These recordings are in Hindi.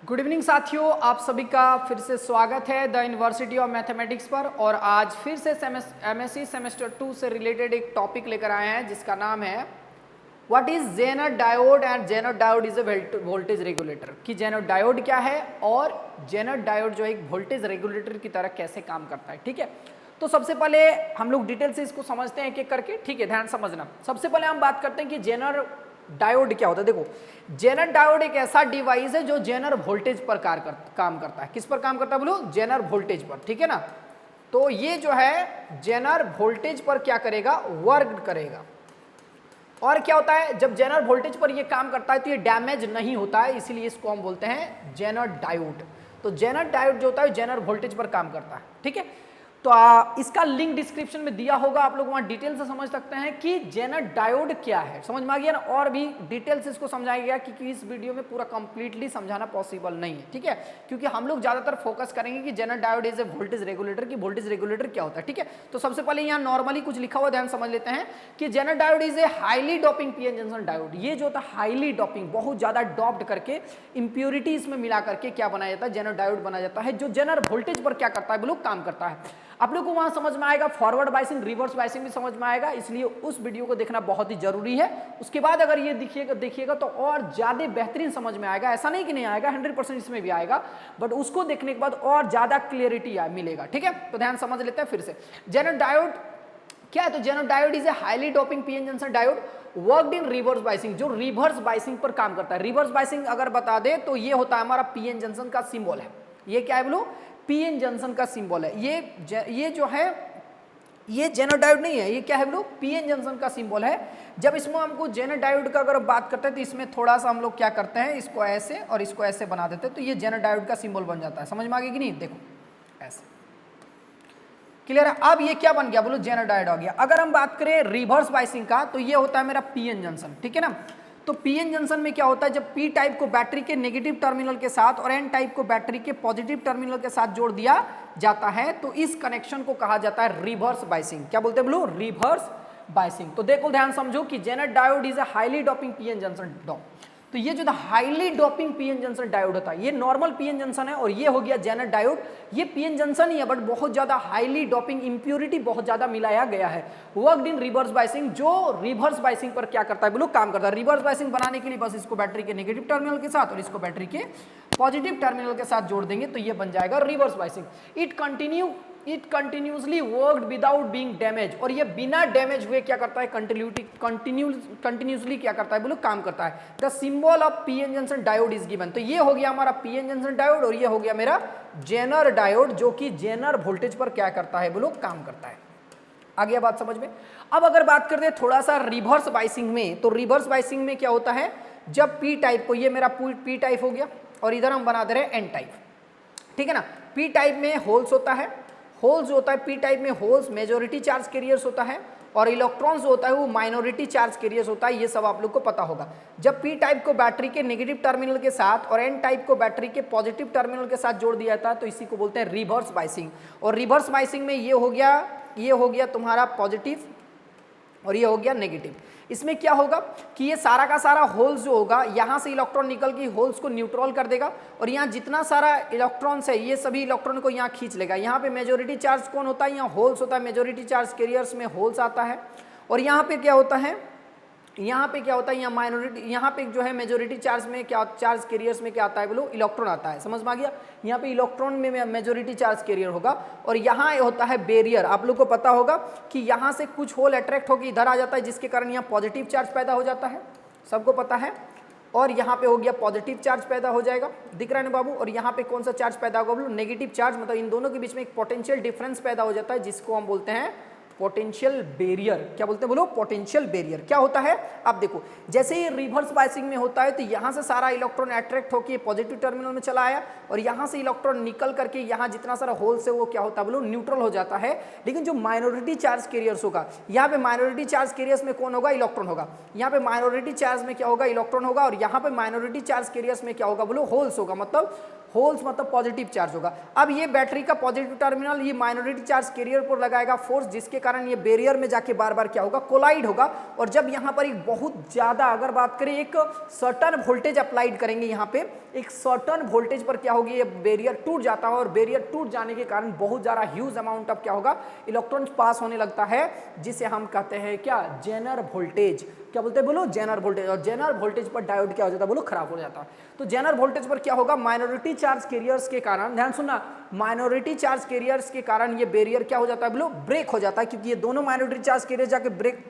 गुड इवनिंग साथियों, आप सभी का फिर से स्वागत है द यूनिवर्सिटी ऑफ मैथमेटिक्स पर। और आज फिर से एमएससी सेमेस्टर 2 से रिलेटेड एक टॉपिक लेकर आए हैं जिसका नाम है what is zener diode and zener diode is a voltage regulator. कि जेनर डायोड क्या है और जेनर डायोड जो एक वोल्टेज रेगुलेटर की तरह कैसे काम करता है। ठीक है, तो सबसे पहले हम लोग डिटेल से इसको समझते हैं एक एक करके। ठीक है, ध्यान समझना। सबसे पहले हम बात करते हैं कि जेनर डायोड क्या होता है। देखो, जेनर डायोड एक ऐसा डिवाइस है जो जेनर वोल्टेज पर काम करता है। किस पर काम करता है बोलो? जेनर वोल्टेज पर। ठीक है ना, तो ये जो है जेनर वोल्टेज पर क्या करेगा? वर्क करेगा। और क्या होता है, जब जेनर वोल्टेज पर ये काम करता है तो ये डैमेज नहीं होता है, इसीलिए इसको हम बोलते हैं जेनर डायोड। तो जेनर डायोड जो होता है जेनर वोल्टेज पर काम करता है। ठीक है, तो इसका लिंक डिस्क्रिप्शन में दिया होगा, आप लोग वहां डिटेल से समझ सकते हैं कि जेनर डायोड क्या है। समझ में आ गया ना? और भी डिटेल से इसको समझाया गया क्योंकि इस वीडियो में पूरा कंप्लीटली समझाना पॉसिबल नहीं है। ठीक है, क्योंकि हम लोग ज्यादातर फोकस करेंगे कि zener diode is a voltage regulator की वोल्टेज रेगुलेटर क्या होता है। ठीक है, तो सबसे पहले यहाँ नॉर्मली कुछ लिखा हुआ ध्यान समझ लेते हैं कि zener diode is a highly doping PN junction diode. ये जो होता है हाईली डोपिंग, बहुत ज्यादा डॉप्ड करके इंप्योरिटी इसमें मिला करके क्या बनाया जाता है? जेनर डायोड बनाया जाता है, जो जेनर वोल्टेज पर क्या करता है बोलो? काम करता है। आप लोग को वहां समझ में आएगा, फॉरवर्ड बाइसिंग रिवर्स बाइसिंग भी समझ में आएगा, इसलिए उस वीडियो को देखना बहुत ही जरूरी है। उसके बाद अगर ये देखिएगा तो और ज्यादा बेहतरीन समझ में आएगा। ऐसा नहीं कि नहीं आएगा, 100% इसमें भी आएगा, बट उसको देखने के बाद और ज्यादा क्लियरिटी मिलेगा। ठीक है, तो ध्यान समझ लेते हैं फिर से। जेनर डायोड क्या है? तो zener diode is a highly doping PN junction diode worked in reverse biasing, जो रिवर्स बाइसिंग पर काम करता है। रिवर्स बाइसिंग अगर बता दे तो ये होता है हमारा पीएन जंक्शन का सिंबल है। ये क्या है बोलो? पीएन जंक्शन का सिंबल है। ये जो है ये जेनर डायोड नहीं है, ये क्या है बोलो? पीएन जंक्शन का सिंबल है। जब इसमें हमको जेनर डायोड का अगर बात करते हैं तो इसमें थोड़ा सा हम लोग क्या करते हैं, इसको ऐसे और इसको ऐसे बना देते हैं, तो ये जेनर डायोड का सिंबल बन जाता है। समझ में आ गया कि नहीं? देखो ऐसे, क्लियर है? अब ये क्या बन गया बोलो? जेनर डायोड आ गया। अगर हम बात करें रिवर्स बाइसिंग का तो ये होता है मेरा पीएन जंक्शन। ठीक है ना, तो पीएन जंक्शन में क्या होता है, जब पी टाइप को बैटरी के नेगेटिव टर्मिनल के साथ और एन टाइप को बैटरी के पॉजिटिव टर्मिनल के साथ जोड़ दिया जाता है तो इस कनेक्शन को कहा जाता है रिवर्स बाइसिंग। क्या बोलते हैं बोलो? Reverse biasing. तो देखो ध्यान समझो कि zener diode is a highly doping PN junction. तो ये जो highly doping PN junction diode होता है, ये नॉर्मल पीएन जंक्शन है और ये हो गया जेनर डायोड। ये पीएन जंक्शन ही है बट बहुत ज्यादा हाईली डोपिंग, इंप्योरिटी बहुत ज्यादा मिलाया गया है। वर्कड इन रिवर्स बाइसिंग, जो रिवर्स बाइसिंग पर क्या करता है बोलो? काम करता है। रिवर्स बाइसिंग बनाने के लिए बस इसको बैटरी के नेगेटिव टर्मिनल के साथ और इसको बैटरी के पॉजिटिव टर्मिनल के साथ जोड़ देंगे तो ये बन जाएगा reverse biasing. It continuously worked without being damage, और ये बिना डैमेज हुए क्या करता है? कंटिन्यूसली क्या करता है बोलो? काम करता है। The symbol of PN junction diode is given. तो ये हो गया हमारा पीएन जंक्शन डायोड और ये हो गया मेरा जेनर डायोड, जो कि जेनर वोल्टेज पर क्या करता है बोलो? काम करता है। आ गया बात समझ में? अब अगर बात करते हैं थोड़ा सा रिवर्स बाइसिंग में, तो रिवर्स बाइसिंग में क्या होता है, जब पी टाइप को, ये मेरा पी टाइप हो गया और इधर हम बना दे रहे हैं एन टाइप। ठीक है ना, पी टाइप में होल्स होता है, होल्स जो होता है पी टाइप में होल्स मेजोरिटी चार्ज कैरियर्स होता है और इलेक्ट्रॉन्स जो होता है वो माइनॉरिटी चार्ज कैरियर्स होता है। ये सब आप लोग को पता होगा। जब पी टाइप को बैटरी के नेगेटिव टर्मिनल के साथ और एन टाइप को बैटरी के पॉजिटिव टर्मिनल के साथ जोड़ दिया जाता है तो इसी को बोलते हैं रिवर्स बाइसिंग। और रिवर्स बाइसिंग में ये हो गया तुम्हारा पॉजिटिव और ये हो गया नेगेटिव। इसमें क्या होगा कि ये सारा का सारा होल्स जो होगा, यहाँ से इलेक्ट्रॉन निकल के होल्स को न्यूट्रल कर देगा और यहाँ जितना सारा इलेक्ट्रॉन्स है ये सभी इलेक्ट्रॉन को यहाँ खींच लेगा। यहाँ पे मेजोरिटी चार्ज कौन होता है? यहाँ होल्स होता है। मेजोरिटी चार्ज कैरियर्स में होल्स आता है और यहाँ पे क्या होता है, यहाँ माइनॉरिटी, यहाँ पे जो है मेजोरिटी चार्ज में क्या, चार्ज कैरियर्स में क्या आता है बोलो? इलेक्ट्रॉन आता है। समझ में आ गया? यहाँ पे इलेक्ट्रॉन में मेजोरिटी चार्ज कैरियर होगा और यहाँ होता है बैरियर। आप लोग को पता होगा कि यहाँ से कुछ होल अट्रैक्ट होकर इधर आ जाता है जिसके कारण यहाँ पॉजिटिव चार्ज पैदा हो जाता है, सबको पता है। और यहाँ पे हो गया पॉजिटिव चार्ज पैदा हो जाएगा, दिख रहा है ना बाबू? और यहाँ पे कौन सा चार्ज पैदा होगा बोलो? Negative charge. मतलब इन दोनों के बीच में एक पोटेंशियल डिफरेंस पैदा हो जाता है जिसको हम बोलते हैं पोटेंशियल बैरियर। क्या बोलते हैं बोलो? Potential barrier. क्या होता है? अब देखो, जैसे ये रिवर्स बाइसिंग में होता है तो यहाँ से सारा इलेक्ट्रॉन अट्रैक्ट होकर पॉजिटिव टर्मिनल में चला आया और यहाँ से इलेक्ट्रॉन निकल करके यहाँ जितना सारा होल्स है वो क्या होता है बोलो? न्यूट्रल हो जाता है। लेकिन जो माइनॉरिटी चार्ज कैरियर्स होगा, यहाँ पे माइनॉरिटी चार्ज कैरियर्स में कौन होगा? इलेक्ट्रॉन होगा। यहाँ पे माइनॉरिटी चार्ज में क्या होगा? इलेक्ट्रॉन होगा और यहाँ पे माइनॉरिटी चार्ज कैरियर्स में क्या होगा बोलो? होल्स होगा। मतलब होल्स मतलब पॉजिटिव चार्ज होगा। अब ये बैटरी का पॉजिटिव टर्मिनल ये माइनॉरिटी चार्ज कैरियर पर लगाएगा फोर्स, जिसके कारण ये बैरियर में जाके बार बार क्या होगा, कोलाइड होगा। और जब यहाँ पर एक बहुत ज़्यादा अगर बात करें एक सर्टन वोल्टेज अप्लाइड करेंगे, यहाँ पे एक सर्टन वोल्टेज पर क्या होगी, ये बैरियर टूट जाता है और बैरियर टूट जाने के कारण बहुत ज़्यादा ह्यूज अमाउंट ऑफ क्या होगा, इलेक्ट्रॉन्स पास होने लगता है, जिसे हम कहते हैं क्या, जेनर वोल्टेज। क्या बोलते हैं बोलो, जेनर वोल्टेज। और जेनर वोल्टेज पर डायोड क्या हो जाता है बोलो, खराब हो जाता है। तो जेनर वोल्टेज पर क्या होगा, माइनॉरिटी चार्ज कैरियर्स के कारण, ध्यान सुनना, माइनॉरिटी चार्ज कैरियर्स के कारण ये बैरियर क्या हो जाता है बोलो, ब्रेक हो जाता है, क्योंकि ये दोनों माइनॉरिटी चार्ज कैरियर जाके ब्रेक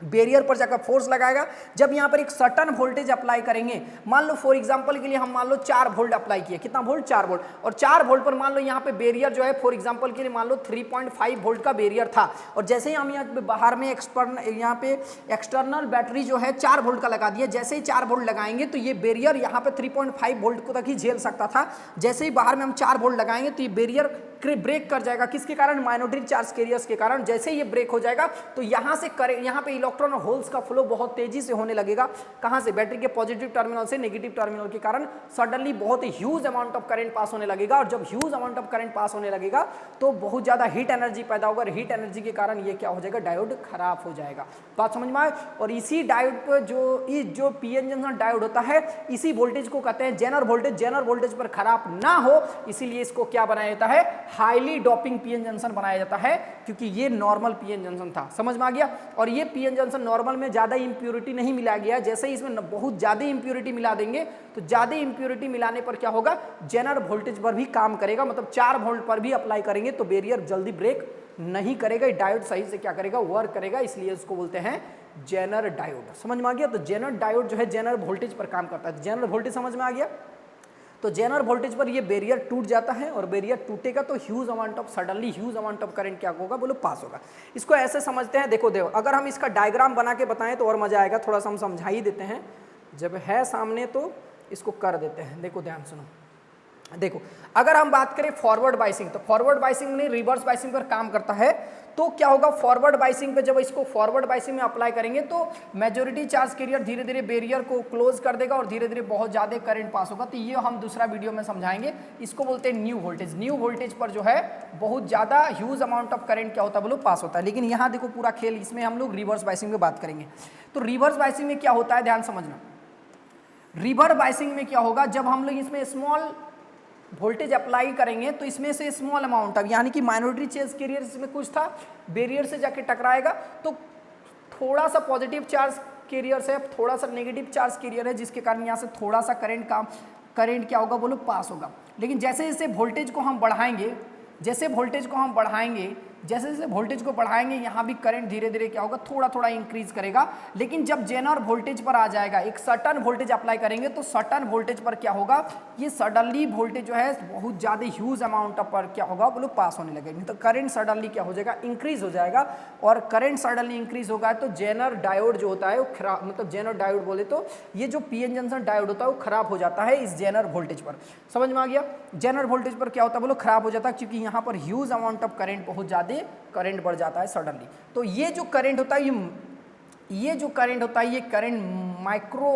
बैरियर पर जाकर फोर्स लगाएगा। जब यहाँ पर एक सर्टन वोल्टेज अप्लाई करेंगे, मान लो फॉर एग्जांपल के लिए हम मान लो 4 वोल्ट अप्लाई किए, कितना वोल्ट, 4 वोल्ट, और 4 वोल्ट पर मान लो यहाँ पे बैरियर जो है फॉर एग्जांपल के लिए मान लो 3.5 वोल्ट का बैरियर था, और जैसे ही हम यहाँ पे बाहर में यहाँ पे एक्सटर्नल बैटरी जो है 4 वोल्ट का लगा दिया, जैसे ही 4 वोल्ट लगाएंगे तो ये बैरियर यहाँ पे 3.5 वोल्ट को तक ही झेल सकता था। जैसे ही बाहर में हम 4 वोल्ट लगाएंगे तो ये बैरियर ब्रेक कर जाएगा, किसके कारण, माइनॉरिटी चार्ज कैरियर्स के कारण। जैसे ये ब्रेक हो जाएगा तो यहाँ से यहाँ पे इलेक्ट्रॉन और होल्स का फ्लो बहुत तेजी से होने लगेगा, कहाँ से, बैटरी के पॉजिटिव टर्मिनल से नेगेटिव टर्मिनल के कारण सडनली बहुत ही huge amount of current pass होने लगेगा। और जब huge amount of current pass होने लगेगा तो बहुत ज्यादा हीट एनर्जी पैदा होगा, और हीट एनर्जी के कारण ये क्या हो जाएगा, डायोड खराब हो जाएगा। बात समझ में आए। और इसी डायोड पर जो पीएन जंक्शन डायोड होता है, इसी वोल्टेज को कहते हैं जेनर वोल्टेज। जेनर वोल्टेज पर खराब ना हो इसीलिए इसको क्या बनाया जाता है, हाईली डोपिंग पीएन जंक्शन बनाया जाता है, क्योंकि ये नॉर्मल पीएन जंक्शन था, समझ में आ गया। और ये पीएन जंक्शन नॉर्मल में ज्यादा इंप्योरिटी नहीं मिला गया, जैसे ही इसमें बहुत ज्यादा इंप्योरिटी मिला देंगे तो ज्यादा इंप्योरिटी मिलाने पर क्या होगा, जेनर वोल्टेज पर भी काम करेगा, मतलब 4 वोल्ट पर भी अप्लाई करेंगे तो बैरियर जल्दी ब्रेक नहीं करेगा, डायोड सही से क्या करेगा, वर्क करेगा, इसलिए इसको बोलते हैं जेनर डायोड। समझ में आ गया। तो जेनर डायोड जो है जेनर वोल्टेज पर काम करता है। जेनर वोल्टेज समझ में आ गया। तो जेनर वोल्टेज पर ये बैरियर टूट जाता है, और बैरियर टूटेगा तो huge amount of suddenly huge amount of current क्या होगा बोलो, पास होगा। इसको ऐसे समझते हैं, देखो अगर हम इसका डायग्राम बना के बताएं तो और मजा आएगा, थोड़ा सा हम समझा ही देते हैं, जब है सामने तो इसको कर देते हैं। देखो ध्यान सुनो, देखो अगर हम बात करें फॉरवर्ड बाइसिंग, तो फॉरवर्ड बाइसिंग नहीं रिवर्स बाइसिंग पर काम करता है। तो क्या होगा, फॉरवर्ड बाइसिंग पे जब इसको फॉरवर्ड बाइसिंग में अप्लाई करेंगे तो मेजॉरिटी चार्ज कैरियर धीरे धीरे बैरियर को क्लोज कर देगा और धीरे धीरे बहुत ज़्यादा करंट पास होगा। तो ये हम दूसरा वीडियो में समझाएंगे। इसको बोलते हैं न्यू वोल्टेज। न्यू वोल्टेज पर जो है बहुत ज़्यादा ह्यूज अमाउंट ऑफ करंट क्या होता है बोलो, पास होता है। लेकिन यहाँ देखो पूरा खेल, इसमें हम लोग रिवर्स बाइसिंग में बात करेंगे। तो रिवर्स बाइसिंग में क्या होता है, ध्यान समझना। रिवर्स बाइसिंग में क्या होगा, जब हम लोग इसमें स्मॉल वोल्टेज अप्लाई करेंगे तो इसमें से स्मॉल अमाउंट अब यानी कि माइनॉरिटी चार्ज कैरियर इसमें कुछ था, बैरियर से जाके टकराएगा तो थोड़ा सा पॉजिटिव चार्ज कैरियर से थोड़ा सा नेगेटिव चार्ज कैरियर है, जिसके कारण यहाँ से थोड़ा सा करंट क्या होगा बोलो, पास होगा। लेकिन जैसे जैसे वोल्टेज को हम बढ़ाएंगे, जैसे जैसे वोल्टेज को बढ़ाएंगे यहाँ भी करंट धीरे धीरे क्या होगा, थोड़ा थोड़ा इंक्रीज करेगा। लेकिन जब जेनर वोल्टेज पर आ जाएगा, एक सर्टन वोल्टेज अप्लाई करेंगे तो सर्टन वोल्टेज पर क्या होगा, ये सडनली वोल्टेज जो है बहुत ज़्यादा ह्यूज अमाउंट पर क्या होगा बोलो, पास होने लगेगा। तो करंट सडनली क्या हो जाएगा, इंक्रीज हो जाएगा। और करंट सडनली इंक्रीज होगा तो जेनर डायोड जो होता है वो खराब, मतलब जेनर डायोड बोले तो ये जो पीएन जंक्शन डायोड होता है वो खराब हो जाता है इस जेनर वोल्टेज पर। समझ में आ गया। जेनर वोल्टेज पर क्या होता है बोलो, खराब हो जाता है, क्योंकि यहाँ पर ह्यूज अमाउंट ऑफ करंट, बहुत ज़्यादा करंट बढ़ जाता है सडनली। तो ये जो करंट होता है, ये जो करंट होता है, ये करंट माइक्रो,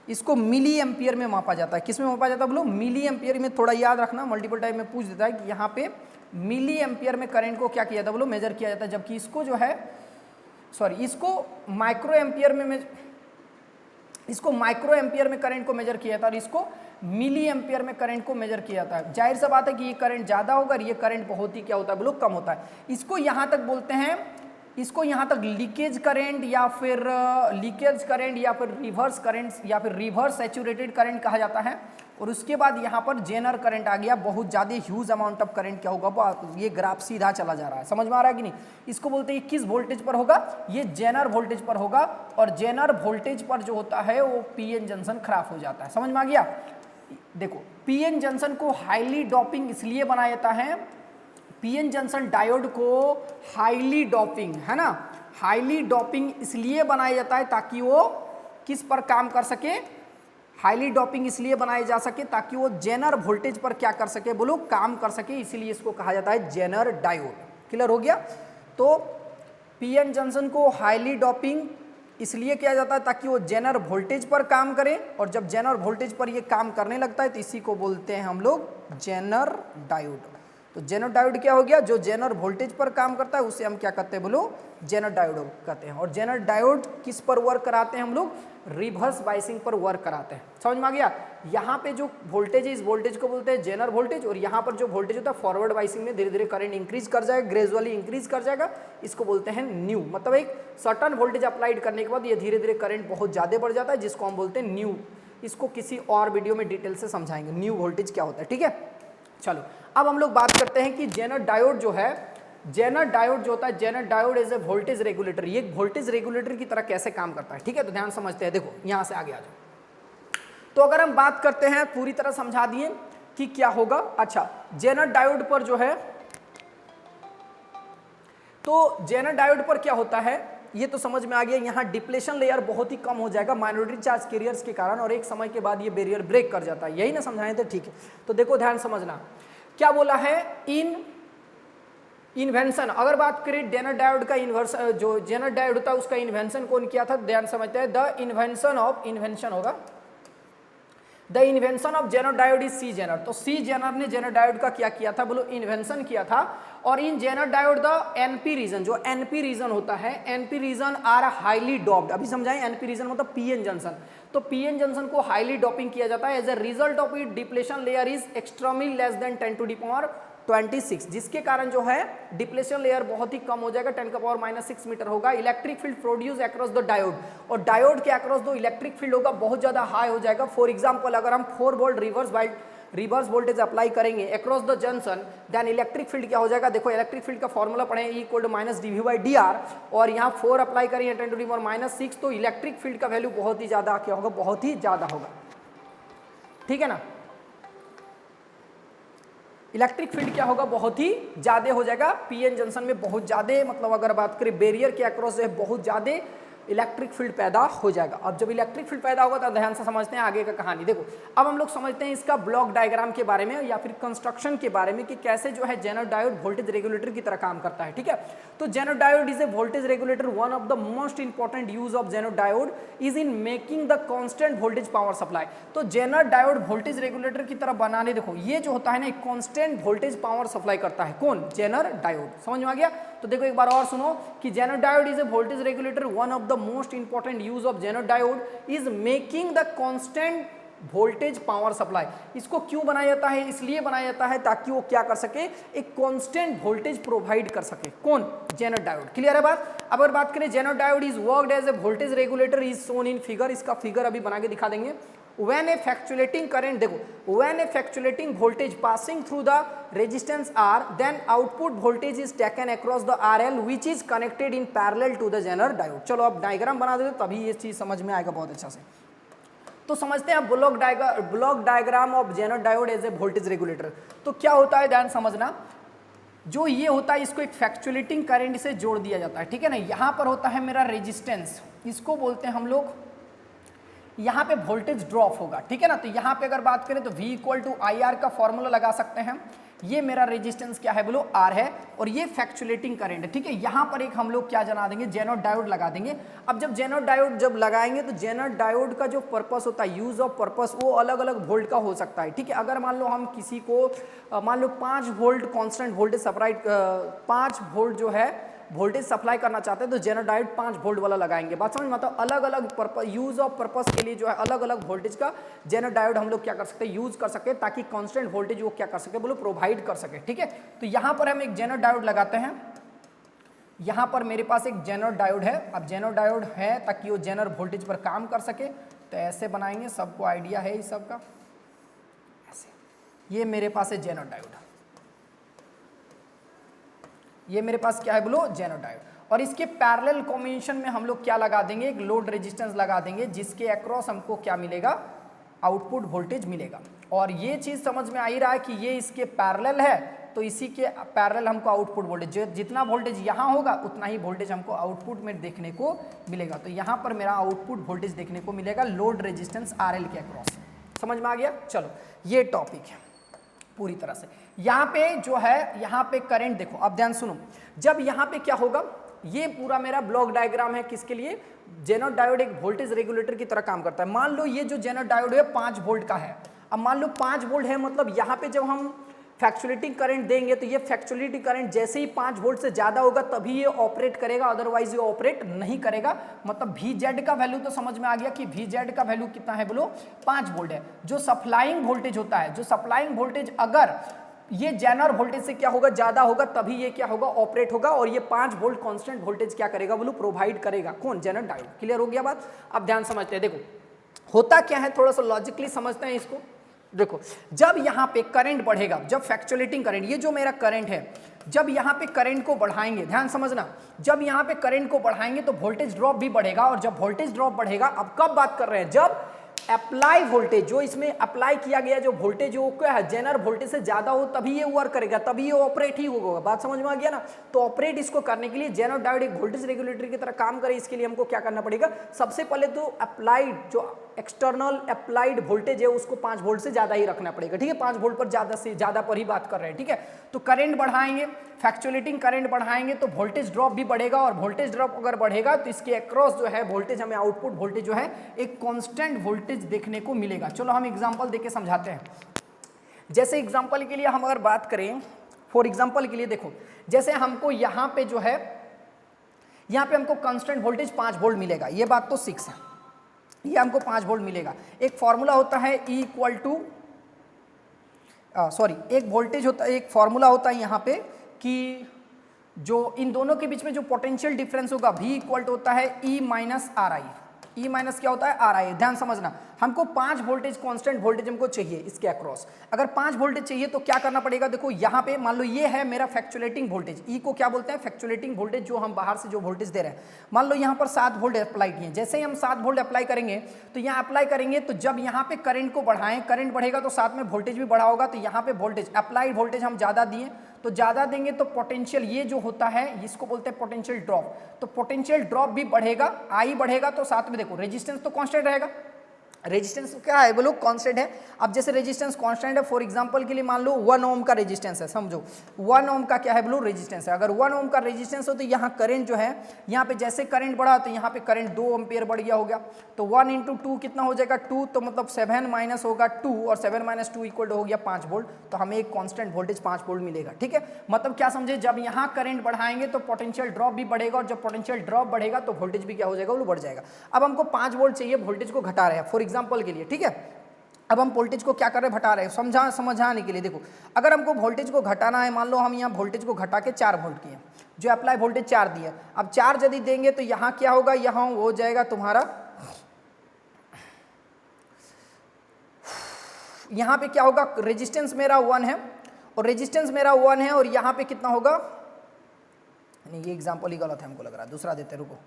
इसको मिली एम्पियर में मापा जाता है। किस में मापा जाता है बोलो, मिली एम्पियर में। थोड़ा याद रखना, मल्टीपल टाइम में पूछ देता है कि यहाँ पे मिली एम्पियर में करंट को क्या किया जाता है बोलो, मेजर किया जाता है। जबकि इसको जो है इसको माइक्रो एम्पियर में इसको माइक्रो एम्पियर में करंट को मेजर किया जाता है और इसको मिली एम्पियर में करंट को मेजर किया जाता है। जाहिर सा बात है कि ये करंट ज़्यादा होगा और ये करंट बहुत ही क्या होता है बोलो, कम होता है। इसको यहाँ तक बोलते हैं, इसको यहाँ तक लीकेज करंट या फिर रिवर्स करंट या फिर रिवर्स सैचुरेटेड करंट कहा जाता है। और उसके बाद यहाँ पर जेनर करंट आ गया, बहुत ज़्यादा ह्यूज अमाउंट ऑफ करंट क्या होगा, ये ग्राफ सीधा चला जा रहा है। समझ में आ रहा है कि नहीं। इसको बोलते हैं किस वोल्टेज पर होगा, ये जेनर वोल्टेज पर होगा। और जेनर वोल्टेज पर जो होता है वो पीएन जंक्शन खराब हो जाता है। समझ में आ गया। देखो पीएन जंक्शन को हाईली डोपिंग इसलिए बनाया जाता है, पीएन जंक्शन डायोड को हाईली डोपिंग है ना, हाईली डोपिंग इसलिए बनाया जाता है ताकि वो किस पर काम कर सके, हाईली डोपिंग इसलिए बनाए जा सके ताकि वो जेनर वोल्टेज पर क्या कर सके बोलो, काम कर सके। इसीलिए इसको कहा जाता है जेनर डायोड। क्लियर हो गया। तो पीएन जंक्शन को हाईली डोपिंग इसलिए किया जाता है ताकि वो जेनर वोल्टेज पर काम करे, और जब जेनर वोल्टेज पर ये काम करने लगता है तो इसी को बोलते हैं हम लोग जेनर डायोड। तो जेनर डायोड क्या हो गया, जो जेनर वोल्टेज पर काम करता है उसे हम क्या कहते हैं बोलो, जेनर डायोड कहते हैं। और जेनर डायोड किस पर वर्क कराते हैं हम लोग, रिवर्स बाइसिंग पर वर्क कराते हैं। समझ में आ गया। यहाँ पे जो वोल्टेज है इस वोल्टेज को बोलते हैं जेनर वोल्टेज, और यहाँ पर जो वोल्टेज होता है फॉरवर्ड बाइसिंग में धीरे धीरे करंट इंक्रीज कर जाएगा, ग्रेजुअली इंक्रीज कर जाएगा, इसको बोलते हैं न्यू। मतलब एक सर्टन वोल्टेज अप्लाइड करने के बाद ये धीरे धीरे करंट बहुत ज़्यादा बढ़ जाता है, जिसको हम बोलते हैं न्यू। इसको किसी और वीडियो में डिटेल से समझाएंगे न्यू वोल्टेज क्या होता है, ठीक है। चलो अब हम लोग बात करते हैं कि जेनर डायोड जो है, जेनर डायोड जो होता है, zener diode as a voltage regulator, ये वोल्टेज रेगुलेटर की तरह कैसे काम करता है, ठीक है। तो ध्यान समझते हैं, देखो यहाँ से आगे आ जाओ। तो अगर हम बात करते हैं, पूरी तरह समझा दिए कि क्या होगा। अच्छा, जेनर डायोड पर जो है, तो जेनर डायोड पर क्या होता है ये तो समझ में आ गया। यहाँ डिप्लेशन लेयर बहुत ही कम हो जाएगा माइनॉरिटी चार्ज कैरियर्स के कारण, और एक समय के बाद ये बैरियर ब्रेक कर जाता है, यही ना समझाएं थे, ठीक है। तो देखो ध्यान समझना क्या बोला है, इन्वेंशन। अगर बात करें जेनर डायोड का इन्वर्सन, जो जेनर डायोड होता है उसका इन्वेंशन कौन किया था, ध्यान समझते हैं। द इन्वेंशन ऑफ, इन्वेंशन होगा the invention of Jenner diode is C Zener. तो सी जेनर ने जेनर डायोड का क्या किया था बोलो, इन्वेंशन किया था। और इन Zener diode the NP region, जो एनपी रीजन होता है, NP region are highly doped. अभी समझाएं, एनपी रीजन मतलब पीएन जंक्शन। तो पीएन जंक्शन को हाईली डॉपिंग किया जाता है। As a result of it depletion layer is extremely less than 10⁻26, जिसके कारण जो है डिप्लेशन लेयर बहुत ही कम हो जाएगा, 10⁻⁻6 मीटर होगा। Electric field produce across the diode, और डायोड के अक्रॉस दो इलेक्ट्रिक फील्ड होगा बहुत ज्यादा हाई हो जाएगा। फॉर एग्जांपल अगर हम 4 वोल्ट रिवर्स वोल्टेज अप्लाई करेंगे across the junction, then electric field क्या हो जाएगा, देखो इलेक्ट्रिक फील्ड का फॉर्मूला पढ़े, E = -dV/dr, और यहाँ 4 अप्लाई करेंगे 10⁻⁻6, तो इलेक्ट्रिक फील्ड का वैल्यू बहुत ही ज्यादा क्या होगा, बहुत ही ज्यादा होगा, ठीक है ना। इलेक्ट्रिक फील्ड क्या होगा, बहुत ही ज्यादा हो जाएगा पीएन जंक्शन में, बहुत ज्यादा, मतलब अगर बात करें बैरियर के अक्रॉस है बहुत ज्यादा इलेक्ट्रिक फील्ड पैदा हो जाएगा। अब जब इलेक्ट्रिक फील्ड पैदा होगा तो ध्यान से समझते हैं आगे का कहानी। देखो अब हम लोग समझते हैं इसका ब्लॉक डायग्राम के बारे में या फिर कंस्ट्रक्शन के बारे में कि कैसे जो है जेनर डायोड वोल्टेज रेगुलेटर की तरह काम करता है, ठीक है। तो zener diode is a voltage regulator. One of the most important use of Jenner diode is in making the constant voltage power supply. तो जेनर डायोड वोल्टेज रेगुलेटर की तरह बनाने, देखो ये जो होता है ना, कॉन्स्टेंट वोल्टेज पावर सप्लाई करता है, कौन, जेनर डायोड। समझ में आ गया। तो देखो एक बार और सुनो कि zener diode is a voltage regulator. One of the most important use of Jenner diode is making the constant voltage power supply. इसको क्यों बनाया जाता है, इसलिए बनाया जाता है ताकि वो क्या कर सके, एक कांस्टेंट वोल्टेज प्रोवाइड कर सके, कौन, जेनर डायोड। क्लियर है बात। अब अगर बात करें zener diode is worked as a voltage regulator is shown in figure. इसका फिगर अभी बना के दिखा देंगे। When a fluctuating current, देखो when a fluctuating voltage passing through the resistance R, then output voltage is taken across the RL which is connected in parallel to the Zener diode। चलो अब डायग्राम बना देते तभी ये चीज समझ में आएगा बहुत अच्छा से। तो समझते हैं block diagram of Jenner diode as a voltage regulator. तो क्या होता है, ध्यान समझना, जो ये होता है इसको एक फ्लक्चुएटिंग करंट से जोड़ दिया जाता है, ठीक है ना। यहाँ पर होता है मेरा रेजिस्टेंस, इसको बोलते हैं हम लोग, यहाँ पे वोल्टेज ड्रॉप होगा, ठीक है ना। तो यहाँ पे अगर बात करें तो V = IR का फॉर्मूला लगा सकते हैं। ये मेरा रेजिस्टेंस क्या है बोलो, R है, और ये फ्लक्चुएटिंग करंट है, ठीक है। यहाँ पर एक हम लोग क्या जना देंगे, जेनर डायोड लगा देंगे। अब जब जेनर डायोड जब लगाएंगे तो जेनर डायोड का जो पर्पस होता है, यूज ऑफ पर्पस, वो अलग अलग वोल्ट का हो सकता है, ठीक है। अगर मान लो हम किसी को मान लो 5 volt constant voltage supply, 5 volt जो है वोल्टेज सप्लाई करना चाहते हैं तो जेनर डायोड 5 वोल्ट वाला लगाएंगे। बात समझ, मतलब अलग अलग पर्पस, यूज ऑफ पर्पस के लिए जो है अलग अलग वोल्टेज का जेनर डायोड हम लोग क्या कर सकते हैं, यूज कर सकते हैं, ताकि कांस्टेंट वोल्टेज वो क्या कर सके बोलो, प्रोवाइड कर सके, ठीक है। तो यहाँ पर हम एक जेनर डायोड लगाते हैं। यहाँ पर मेरे पास एक जेनर डायोड है। अब जेनर डायोड है ताकि वो जेनर वोल्टेज पर काम कर सके, तो ऐसे बनाएंगे, सबको आइडिया है इस सबका, ऐसे। ये मेरे पास है जेनर डायोड, ये मेरे पास क्या है बोलो, जेनर डायोड। और इसके पैरेलल कॉम्बिनेशन में हम लोग क्या लगा देंगे, एक लोड रेजिस्टेंस लगा देंगे, जिसके अक्रॉस हमको क्या मिलेगा, आउटपुट वोल्टेज मिलेगा। और ये चीज समझ में आ ही रहा है कि ये इसके पैरेलल है, तो इसी के पैरेलल हमको आउटपुट वोल्टेज, जितना वोल्टेज यहाँ होगा उतना ही वोल्टेज हमको आउटपुट में देखने को मिलेगा। तो यहाँ पर मेरा आउटपुट वोल्टेज देखने को मिलेगा लोड रेजिस्टेंस RL के अक्रॉस। समझ में आ गया। चलो ये टॉपिक है पूरी तरह से। यहाँ पे जो है, यहाँ पे करंट देखो, अब ध्यान सुनो, जब यहाँ पे क्या होगा, ये पूरा मेरा ब्लॉक डायग्राम है किसके लिए, जेनर डायोड एक वोल्टेज रेगुलेटर की तरह काम करता है। मान लो ये जो जेनर डायोड है 5 वोल्ट का है। अब मान लो 5 वोल्ट है, मतलब यहाँ पे जब हम फ्लैक्चुएटिंग करंट देंगे तो ये फ्लैक्चुएटिंग करंट जैसे ही 5 वोल्ट से ज्यादा होगा तभी ये ऑपरेट करेगा, अदरवाइज ये ऑपरेट नहीं करेगा। मतलब VZ का वैल्यू तो समझ में आ गया कि VZ का वैल्यू कितना है बोलो, 5 वोल्ट है। जो सप्लाइंग वोल्टेज होता है, जो सप्लाइंग वोल्टेज अगर ये जेनर वोल्टेज से क्या होगा, ज्यादा होगा, तभी ये क्या होगा, ऑपरेट होगा। और ये 5 वोल्ट कांस्टेंट वोल्टेज क्या करेगा बोलो, प्रोवाइड करेगा। कौन, जेनर डायोड। क्लियर हो गया बात। अब ध्यान समझते हैं, देखो होता क्या है, थोड़ा सा लॉजिकली समझते हैं इसको। देखो जब यहाँ पे करंट बढ़ेगा, जब फ्लैक्चुएटिंग करंट, ये जो मेरा करंट है, जब यहाँ पे करंट को बढ़ाएंगे, ध्यान समझना, जब यहाँ पे करंट को बढ़ाएंगे तो वोल्टेज ड्रॉप भी बढ़ेगा। और जब वोल्टेज ड्रॉप बढ़ेगा, अब कब बात कर रहे हैं, जब अप्लाई वोल्टेज, जो इसमें अप्लाई किया गया जो वोल्टेज वो क्या है, जेनर वोल्टेज से ज्यादा हो तभी ये वर्क करेगा, तभी ये ऑपरेट ही होगा। बात समझ में आ गया ना। तो ऑपरेट इसको करने के लिए जेनर डायोड एक वोल्टेज रेगुलेटर की तरह काम करे, इसके लिए हमको क्या करना पड़ेगा, सबसे पहले तो अप्लाइड, जो एक्सटर्नल अप्लाइड वोल्टेज है उसको 5 वोल्ट से ज्यादा ही रखना पड़ेगा। ठीक है, 5 वोल्ट पर ज्यादा से ज्यादा पर ही बात कर रहे हैं। ठीक है, तो करंट बढ़ाएंगे, फ्लैक्चुएटिंग करंट बढ़ाएंगे तो वोल्टेज ड्रॉप भी बढ़ेगा। और वोल्टेज ड्रॉप अगर बढ़ेगा तो इसके अक्रॉस जो है वोल्टेज, हमें आउटपुट वोल्टेज जो है एक कांस्टेंट वोल्टेज देखने को मिलेगा। चलो हम एग्जांपल देके समझाते हैं। जैसे एग्जांपल के लिए हम अगर बात करें, फॉर एग्जांपल के लिए देखो, जैसे हमको यहाँ पे जो है, यहाँ पे हमको कांस्टेंट वोल्टेज 5 वोल्ट मिलेगा, ये बात तो 6 है, ये हमको 5 वोल्ट मिलेगा। एक फॉर्मूला होता है E इक्वल टू एक वोल्टेज होता है, एक फॉर्मूला होता है यहाँ पे कि जो इन दोनों के बीच में जो पोटेंशियल डिफरेंस होगा V इक्वल टू होता है E माइनस आर आई। ई माइनस क्या होता है, आर आई। ध्यान समझना, हमको 5 वोल्टेज कांस्टेंट वोल्टेज हमको चाहिए इसके अक्रॉस। अगर 5 वोल्टेज चाहिए तो क्या करना पड़ेगा, देखो यहाँ पे मान लो ये है मेरा फ्लैक्चुएटिंग वोल्टेज, ई को क्या बोलते हैं, फ्लैक्चुएटिंग वोल्टेज, जो हम बाहर से जो वोल्टेज दे रहे हैं। मान लो यहाँ पर 7 वोल्ट अप्लाई किए, जैसे ही हम 7 वोल्ट अप्लाई करेंगे तो यहाँ अप्लाई करेंगे तो जब यहाँ पे करंट को बढ़ाएं, करंट बढ़ेगा तो साथ में वोल्टेज भी बढ़ा होगा। तो यहाँ पे वोल्टेज, अप्लाइड वोल्टेज हम ज़्यादा दिए तो ज़्यादा देंगे तो पोटेंशियल, ये जो होता है इसको बोलते हैं पोटेंशियल ड्रॉप, तो पोटेंशियल ड्रॉप भी बढ़ेगा, आई बढ़ेगा तो साथ में देखो रेजिस्टेंस तो कांस्टेंट रहेगा। रेजिस्टेंस क्या है बोलो, कांस्टेंट है। अब जैसे रेजिस्टेंस कांस्टेंट है, फॉर एग्जांपल के लिए मान लो 1 ओम का रेजिस्टेंस है, समझो 1 ओम का क्या है बोलो, रेजिस्टेंस है। अगर 1 ओम का रेजिस्टेंस हो तो यहाँ करंट जो है, यहाँ पे जैसे करंट बढ़ा तो यहाँ पे करंट 2 एम्पियर बढ़ गया हो गया। तो 1 इंटू 2 कितना हो जाएगा, 2, तो मतलब 7 माइनस होगा 2, और 7 माइनस 2 इक्वल हो गया 5 वोल्ट। तो हमें एक कॉन्स्टेंट वोल्टेज 5 वोल्ट मिलेगा। ठीक है, मतलब क्या समझे, जब यहाँ करंट बढ़ाएंगे तो पोटेंशियल ड्रॉप भी बढ़ेगा, और जब पोटेंशियल ड्रॉप बढ़ेगा तो वोल्टेज भी क्या हो जाएगा, वो बढ़ जाएगा। अब हमको 5 वोल्ट चाहिए, वोल्टेज को घटा रहे हैं फॉर एग्जाम्पल के लिए। ठीक है, अब हम वोल्टेज को क्या कर रहे हैं, घटा रहे हैं, समझाने के लिए। देखो अगर हमको वोल्टेज को घटाना है, मान लो हम यहाँ वोल्टेज को घटा के 4 वोल्ट किए, जो अप्लाई वोल्टेज 4 दिया, अब 4 यदि देंगे तो यहाँ क्या होगा, यहाँ हो जाएगा तुम्हारा, यहाँ पे क्या होगा, रेजिस्टेंस मेरा 1 है, और रेजिस्टेंस मेरा 1 है, और यहाँ पे कितना होगा, नहीं ये एग्जाम्पल ही गलत है हमको लग रहा है, दूसरा देते, रुको।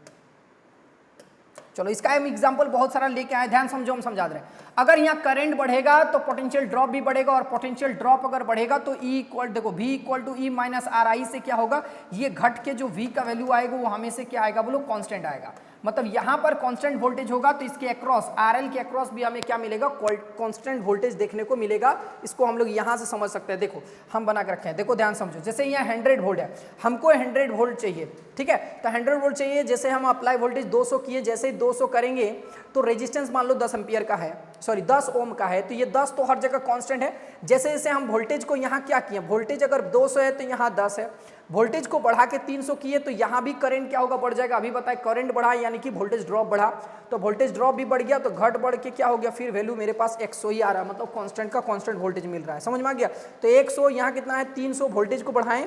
चलो इसका हम एग्जांपल बहुत सारा लेके आए, ध्यान समझो, हम समझा दे रहे हैं। अगर यहाँ करंट बढ़ेगा तो पोटेंशियल ड्रॉप भी बढ़ेगा, और पोटेंशियल ड्रॉप अगर बढ़ेगा तो E इक्वल, देखो V equal to E minus R I से क्या होगा, ये घट के जो V का वैल्यू आएगा वो हमें से क्या आएगा बोलो, कांस्टेंट आएगा। मतलब यहाँ पर कांस्टेंट वोल्टेज होगा तो इसके अक्रॉस, RL के अक्रॉस भी हमें क्या मिलेगा, कांस्टेंट वोल्टेज देखने को मिलेगा। इसको हम लोग यहाँ से समझ सकते हैं। देखो हम बना के रखे हैं, देखो ध्यान समझो, जैसे यहाँ 100 वोल्ट है, हमको 100 वोल्ट चाहिए। ठीक है, तो 100 वोल्ट चाहिए, जैसे हम अप्लाई वोल्टेज 200 किए, जैसे ही 200 करेंगे तो रेजिस्टेंस मान लो 10 एम्पियर का है, सॉरी 10 ओम का है, तो ये 10 तो हर जगह कांस्टेंट है। जैसे जैसे हम वोल्टेज को यहाँ क्या किए, वोल्टेज अगर 200 है तो यहाँ 10 है, वोल्टेज को बढ़ा के 300 किए तो यहाँ भी करंट क्या होगा, बढ़ जाएगा। अभी बताए करंट बढ़ा यानी कि वोल्टेज ड्रॉप बढ़ा, तो वोल्टेज ड्रॉप भी बढ़ गया, तो घट बढ़ के क्या हो गया, फिर वैल्यू मेरे पास 100 ही आ रहा है, मतलब कांस्टेंट का कांस्टेंट वोल्टेज मिल रहा है। समझ में आ गया। तो 100 यहाँ कितना है, 300 वोल्टेज को बढ़ाएं,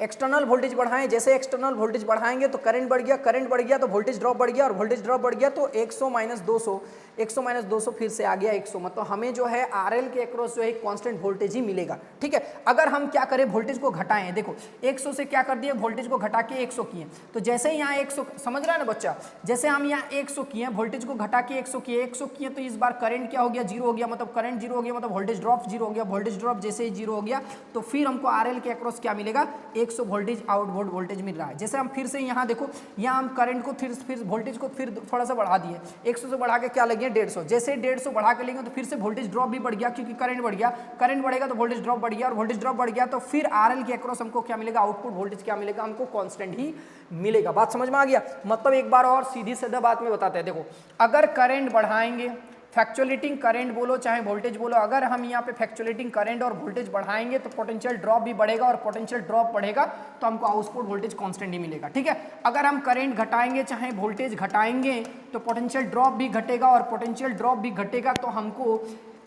एक्सटर्नल वोल्टेज बढ़ाएं, जैसे एक्सटर्नल वोल्टेज बढ़ाएंगे तो करंट बढ़ गया, करंट बढ़ गया तो वोल्टेज ड्रॉप बढ़ गया, और वोल्टेज ड्रॉप बढ़ गया तो 100 माइनस 200, 100 माइनस 200 फिर से आ गया 100, मतलब हमें जो है RL के अक्रॉस जो है कांस्टेंट वोल्टेज ही मिलेगा। ठीक है, अगर हम क्या करें, वोल्टेज को घटाएं, देखो 100 से क्या कर दिया, वोल्टेज को घटा के 100 किए, तो जैसे ही यहाँ 100, समझ रहा है ना बच्चा, जैसे हम यहाँ 100 किए, वोल्टेज को घटा के 100 किए तो इस बार करंट क्या हो गया, 0 हो गया, मतलब करंट 0 हो गया, मतलब वोल्टेज ड्रॉप 0 हो गया। वोल्टेज ड्रॉप जैसे ही 0 हो गया तो फिर हमको RL के अक्रॉस क्या मिलेगा, 100 वोल्टेज आउटवर्ड वोल्टेज मिल रहा है। जैसे हम फिर से यहाँ देखो, यहाँ हम करंट को फिर वोल्टेज को फिर थोड़ा सा बढ़ा दिए, 100 से बढ़ा के क्या लगे बढ़ाइए 150, जैसे 150 बढ़ा के लेंगे तो फिर से वोल्टेज ड्रॉप भी बढ़ गया क्योंकि करंट बढ़ गया, करंट बढ़ेगा तो वोल्टेज ड्रॉप बढ़ गया और वोल्टेज ड्रॉप बढ़ गया तो फिर आरएल के अक्रॉस हमको क्या मिलेगा, आउटपुट वोल्टेज क्या मिलेगा, हमको कांस्टेंट ही मिलेगा। बात समझ में आ गया? मतलब एक बार और सीधी सीधा बात में बताते हैं, देखो अगर करंट बढ़ाएंगे, फ्लक्चुएटिंग करंट बोलो चाहे वोल्टेज बोलो, अगर हम यहाँ पे फ्लक्चुएटिंग करंट और वोल्टेज बढ़ाएंगे तो पोटेंशियल ड्रॉप भी बढ़ेगा और पोटेंशियल ड्रॉप बढ़ेगा तो हमको आउटपुट वोल्टेज कांस्टेंट ही मिलेगा। ठीक है, अगर हम करंट घटाएंगे चाहे वोल्टेज घटाएंगे तो पोटेंशियल ड्रॉप भी घटेगा और पोटेंशियल ड्रॉप भी घटेगा तो हमको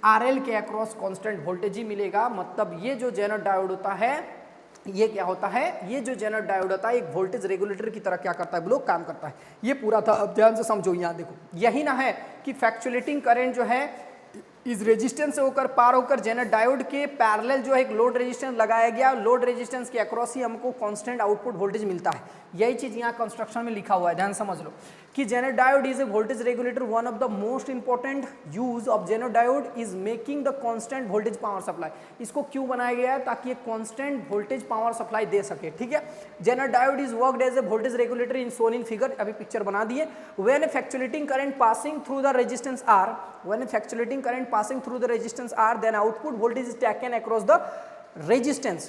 आरएल के अक्रॉस कांस्टेंट वोल्टेज ही मिलेगा। मतलब ये जो जेनर डायोड होता है, ये क्या होता है, ये जो जेनर डायोड होता है एक वोल्टेज रेगुलेटर की तरह क्या करता है, ब्लो काम करता है। ये पूरा था, अब ध्यान से समझो। यहाँ देखो यही ना है कि फ्लक्चुएटिंग करंट जो है इस रेजिस्टेंस से होकर पार होकर जेनर डायोड के पैरेलल जो है एक लोड रेजिस्टेंस लगाया गया, लोड रेजिस्टेंस के अक्रॉस ही हमको कांस्टेंट आउटपुट वोल्टेज मिलता है। यही चीज यहाँ कंस्ट्रक्शन में लिखा हुआ है, ध्यान समझ लो कि zener diode is a voltage regulator. One of the most important use of Jenner diode is making the constant voltage power supply. इसको क्यों बनाया गया है, ताकि ये कांस्टेंट वोल्टेज पावर सप्लाई दे सके। ठीक है, zener diode is worked as a voltage regulator in shown in figure, अभी पिक्चर बना दिए। When a fluctuating current passing through the resistance R, when a fluctuating current passing through the resistance R, then output voltage is taken across the resistance,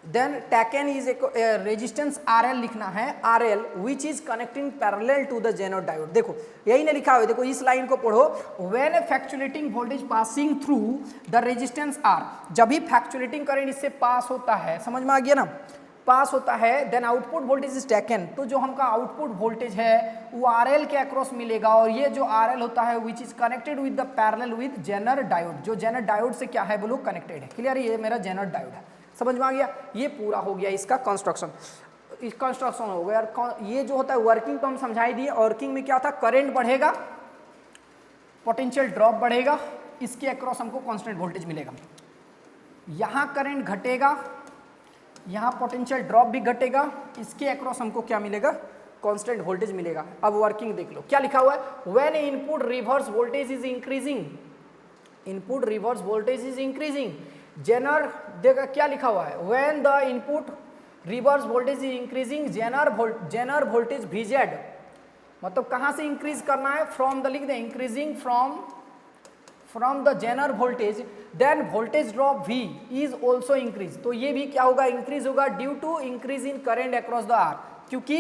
then taken is a resistance RL लिखना है, RL which is connecting parallel to the Zener diode। देखो यही ने लिखा हुआ, देखो इस लाइन को पढ़ो, when a fluctuating voltage passing through the resistance R, जब भी fluctuating करंट इससे पास होता है, समझ में आ गया ना, पास होता है, then output voltage is taken, तो जो हमका आउटपुट वोल्टेज है वो आरएल के अक्रॉस मिलेगा और ये जो आरएल होता है which is connected with the parallel with zener diode, जो जेनर डायोड से क्या है बोलो कनेक्टेड है। क्लियर, ये मेरा जेनर डायोड है, समझ में आ गया? ये पूरा हो गया इसका कंस्ट्रक्शन, इस कंस्ट्रक्शन हो गया। ये जो होता है वर्किंग तो हम समझाई दिए, वर्किंग में क्या था, करंट बढ़ेगा, पोटेंशियल ड्रॉप बढ़ेगा, इसके अक्रॉस हमको कांस्टेंट वोल्टेज मिलेगा। यहाँ करंट घटेगा, यहाँ पोटेंशियल ड्रॉप भी घटेगा, इसके अक्रॉस हमको क्या मिलेगा, कांस्टेंट वोल्टेज मिलेगा। अब वर्किंग देख लो, क्या लिखा हुआ है, when input reverse voltage is increasing, input reverse voltage is increasing, zener देखा क्या लिखा हुआ है, when the input reverse voltage is increasing zener voltage VZ, मतलब कहाँ से इंक्रीज करना है, फ्रॉम द, लिख दे increasing from the Zener voltage, then voltage drop V is also increase, तो ये भी क्या होगा, इंक्रीज होगा due to increase in current across the R, क्योंकि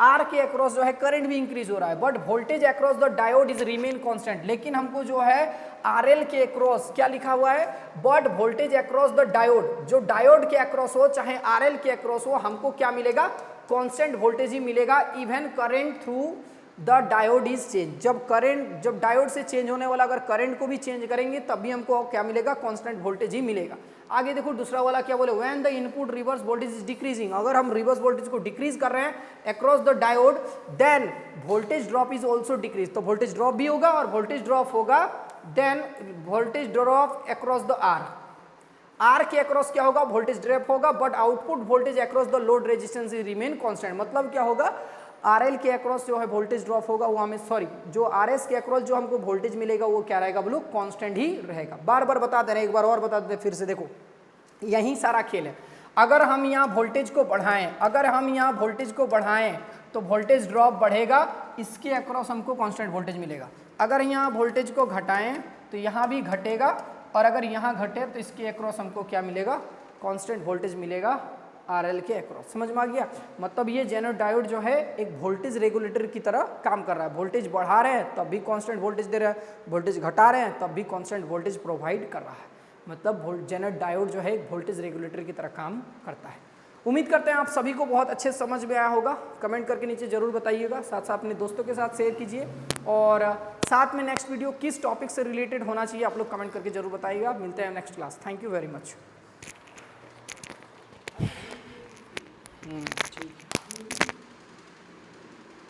R के अक्रॉस जो है करंट भी इंक्रीज हो रहा है, but voltage across the diode is remain constant. लेकिन हमको जो है RL के अक्रॉस क्या लिखा हुआ है, but voltage across the diode, जो डायोड के अक्रॉस हो चाहे RL के अक्रॉस हो, हमको क्या मिलेगा, कांस्टेंट वोल्टेज ही मिलेगा। Even current through the diode is change, जब डायोड से चेंज होने वाला अगर करंट को भी चेंज करेंगे तब भी हमको क्या मिलेगा, कांस्टेंट वोल्टेज ही मिलेगा। आगे देखो दूसरा वाला क्या बोले, when the input reverse voltage is decreasing, अगर हम रिवर्स वोल्टेज को डिक्रीज कर रहे हैं across the diode, then voltage drop is also decrease, तो वोल्टेज ड्रॉप भी होगा और वोल्टेज ड्रॉप होगा, then voltage drop across the R के अक्रॉस क्या होगा, वोल्टेज ड्रॉप होगा, but output voltage across the load resistance is remain constant. मतलब क्या होगा, RL के अक्रॉस जो है वोल्टेज ड्रॉप होगा वो हमें, सॉरी, जो RS के अक्रॉस जो हमको वोल्टेज मिलेगा वो क्या रहेगा बोलो, कांस्टेंट ही रहेगा। बार बार बता दे रहे, एक बार और बता देते फिर से, देखो यही सारा खेल है। अगर हम यहाँ वोल्टेज को बढ़ाएं, अगर हम यहाँ वोल्टेज को बढ़ाएं तो वोल्टेज ड्रॉप बढ़ेगा, इसके अक्रॉस हमको कांस्टेंट वोल्टेज मिलेगा। अगर यहाँ वोल्टेज को घटाएं तो यहाँ भी घटेगा, और अगर यहाँ घटे तो इसके अक्रॉस हमको क्या मिलेगा, कांस्टेंट वोल्टेज मिलेगा RL के अक्रॉस। समझ में आ गया? मतलब ये जेनर डायोड जो है एक वोल्टेज रेगुलेटर की तरह काम कर रहा है, वोल्टेज बढ़ा रहे हैं तब भी कांस्टेंट वोल्टेज दे रहा है, वोल्टेज घटा रहे हैं तब भी कांस्टेंट वोल्टेज प्रोवाइड कर रहा है। मतलब जेनर डायोड जो है एक वोल्टेज रेगुलेटर की तरह काम करता है। उम्मीद करते हैं आप सभी को बहुत अच्छे समझ में आया होगा। कमेंट करके नीचे जरूर बताइएगा, साथ साथ अपने दोस्तों के साथ शेयर कीजिए, और साथ में नेक्स्ट वीडियो किस टॉपिक से रिलेटेड होना चाहिए आप लोग कमेंट करके जरूर बताइएगा। मिलते हैं next class. Thank you very much. ठीक।